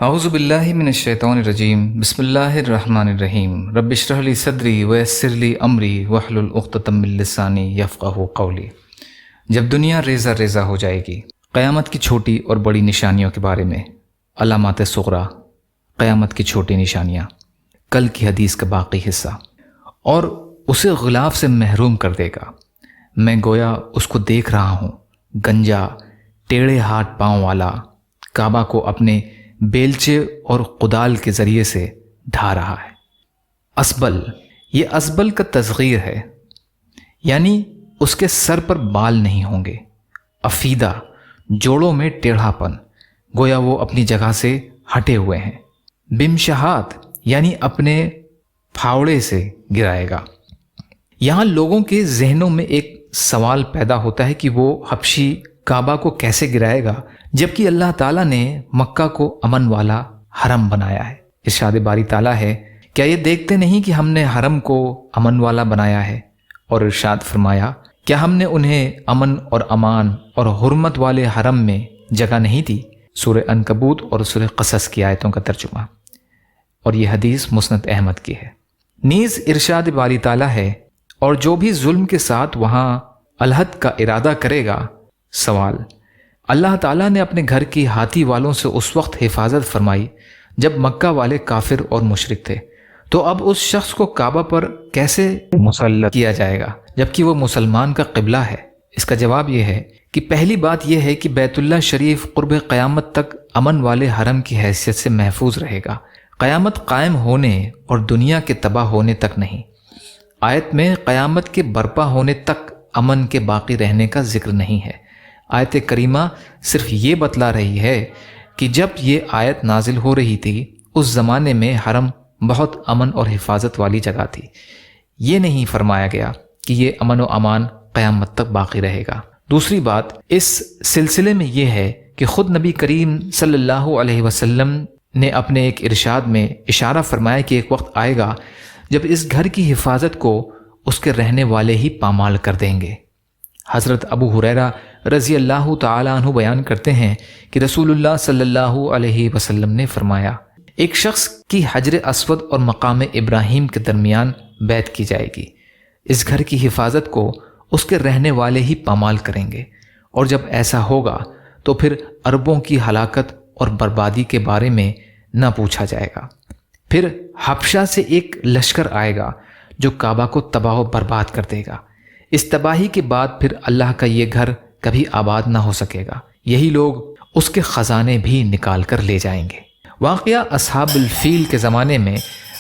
اعوذ باللہ من الشیطان الرجیم بسم اللہ الرحمن الرحیم رب اشرح لی صدری ویسر لی امری واحلل عقدۃ من لسانی یفقہوا قولی۔ جب دنیا ریزہ ریزہ ہو جائے گی، قیامت کی چھوٹی اور بڑی نشانیوں کے بارے میں علامات صغریٰ، قیامت کی چھوٹی نشانیاں، کل کی حدیث کا باقی حصہ، اور اسے غلاف سے محروم کر دے گا۔ میں گویا اس کو دیکھ رہا ہوں، گنجا، ٹیڑھے ہاتھ پاؤں والا، کعبہ کو اپنے بیلچے اور کدال کے ذریعے سے ڈھا رہا ہے۔ اسبل، یہ اسبل کا تصغیر ہے، یعنی اس کے سر پر بال نہیں ہوں گے۔ افیدہ، جوڑوں میں ٹیڑھا پن، گویا وہ اپنی جگہ سے ہٹے ہوئے ہیں۔ بمشہات، یعنی اپنے پھاوڑے سے گرائے گا۔ یہاں لوگوں کے ذہنوں میں ایک سوال پیدا ہوتا ہے کہ وہ حبشی کعبہ کو کیسے گرائے گا جبکہ اللہ تعالیٰ نے مکہ کو امن والا حرم بنایا ہے۔ ارشاد باری تعالیٰ ہے، کیا یہ دیکھتے نہیں کہ ہم نے حرم کو امن والا بنایا ہے؟ اور ارشاد فرمایا، کیا ہم نے انہیں امن اور امان اور حرمت والے حرم میں جگہ نہیں دی؟ سورہ عنکبوت اور سورہ قصص کی آیتوں کا ترجمہ، اور یہ حدیث مسند احمد کی ہے۔ نیز ارشاد باری تعالیٰ ہے، اور جو بھی ظلم کے ساتھ وہاں الحد کا ارادہ کرے گا۔ سوال، اللہ تعالیٰ نے اپنے گھر کی ہاتھی والوں سے اس وقت حفاظت فرمائی جب مکہ والے کافر اور مشرک تھے، تو اب اس شخص کو کعبہ پر کیسے مسلط کیا جائے گا جبکہ وہ مسلمان کا قبلہ ہے؟ اس کا جواب یہ ہے کہ پہلی بات یہ ہے کہ بیت اللہ شریف قرب قیامت تک امن والے حرم کی حیثیت سے محفوظ رہے گا، قیامت قائم ہونے اور دنیا کے تباہ ہونے تک نہیں۔ آیت میں قیامت کے برپا ہونے تک امن کے باقی رہنے کا ذکر نہیں ہے۔ آیت کریمہ صرف یہ بتلا رہی ہے کہ جب یہ آیت نازل ہو رہی تھی اس زمانے میں حرم بہت امن اور حفاظت والی جگہ تھی۔ یہ نہیں فرمایا گیا کہ یہ امن و امان قیامت تک باقی رہے گا۔ دوسری بات اس سلسلے میں یہ ہے کہ خود نبی کریم صلی اللہ علیہ وسلم نے اپنے ایک ارشاد میں اشارہ فرمایا کہ ایک وقت آئے گا جب اس گھر کی حفاظت کو اس کے رہنے والے ہی پامال کر دیں گے۔ حضرت ابو ہریرہ رضی اللہ تعالیٰ عنہ بیان کرتے ہیں کہ رسول اللہ صلی اللہ علیہ وسلم نے فرمایا، ایک شخص کی حجر اسود اور مقام ابراہیم کے درمیان بیعت کی جائے گی۔ اس گھر کی حفاظت کو اس کے رہنے والے ہی پامال کریں گے، اور جب ایسا ہوگا تو پھر عربوں کی ہلاکت اور بربادی کے بارے میں نہ پوچھا جائے گا۔ پھر حبشہ سے ایک لشکر آئے گا جو کعبہ کو تباہ و برباد کر دے گا۔ اس تباہی کے بعد پھر اللہ کا یہ گھر کبھی آباد نہ ہو سکے گا، یہی لوگ اس کے خزانے بھی نکال کر لے جائیں گے۔ واقعہ اصحاب الفیل کے زمانے میں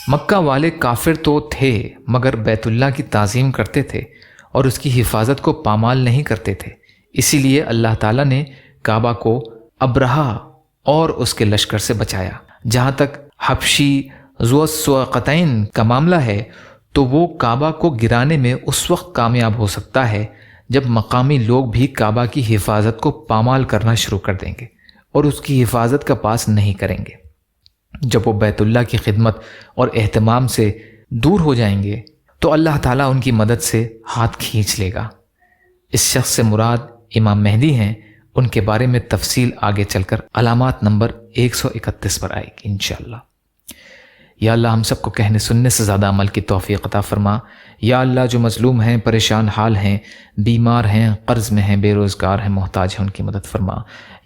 مکہ والے کافر تو تھے مگر بیت اللہ کی تعظیم کرتے تھے اور اس کی حفاظت کو پامال نہیں کرتے تھے، اسی لیے اللہ تعالیٰ نے کعبہ کو ابرہہ اور اس کے لشکر سے بچایا۔ جہاں تک حبشی ذو السوقتین کا معاملہ ہے تو وہ کعبہ کو گرانے میں اس وقت کامیاب ہو سکتا ہے جب مقامی لوگ بھی کعبہ کی حفاظت کو پامال کرنا شروع کر دیں گے اور اس کی حفاظت کا پاس نہیں کریں گے۔ جب وہ بیت اللہ کی خدمت اور اہتمام سے دور ہو جائیں گے تو اللہ تعالیٰ ان کی مدد سے ہاتھ کھینچ لے گا۔ اس شخص سے مراد امام مہدی ہیں، ان کے بارے میں تفصیل آگے چل کر علامات نمبر 131 پر آئے گی انشاءاللہ۔ یا اللہ ہم سب کو کہنے سننے سے زیادہ عمل کی توفیق عطا فرما۔ یا اللہ جو مظلوم ہیں، پریشان حال ہیں، بیمار ہیں، قرض میں ہیں، بے روزگار ہیں، محتاج ہیں، ان کی مدد فرما۔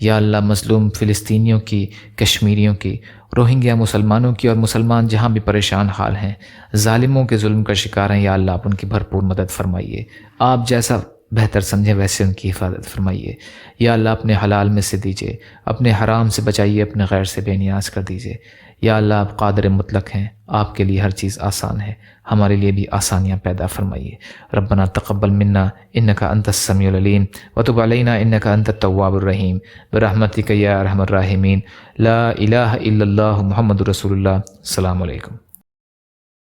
یا اللہ مظلوم فلسطینیوں کی، کشمیریوں کی، روہنگیا مسلمانوں کی اور مسلمان جہاں بھی پریشان حال ہیں، ظالموں کے ظلم کا شکار ہیں، یا اللہ آپ ان کی بھرپور مدد فرمائیے۔ آپ جیسا بہتر سمجھیں ویسے ان کی حفاظت فرمائیے۔ یا اللہ اپنے حلال میں سے دیجیے، اپنے حرام سے بچائیے، اپنے غیر سے بے نیاز کر دیجیے۔ یا اللہ آپ قادر مطلق ہیں، آپ کے لیے ہر چیز آسان ہے، ہمارے لیے بھی آسانیاں پیدا فرمائیے۔ ربنا تقبل منا انک انت السمیع العلیم وتب علینا انک انت التواب الرحیم برحمتک یا ارحم الراحمین۔ لا الہ الا اللہ محمد رسول اللہ۔ السلام علیکم۔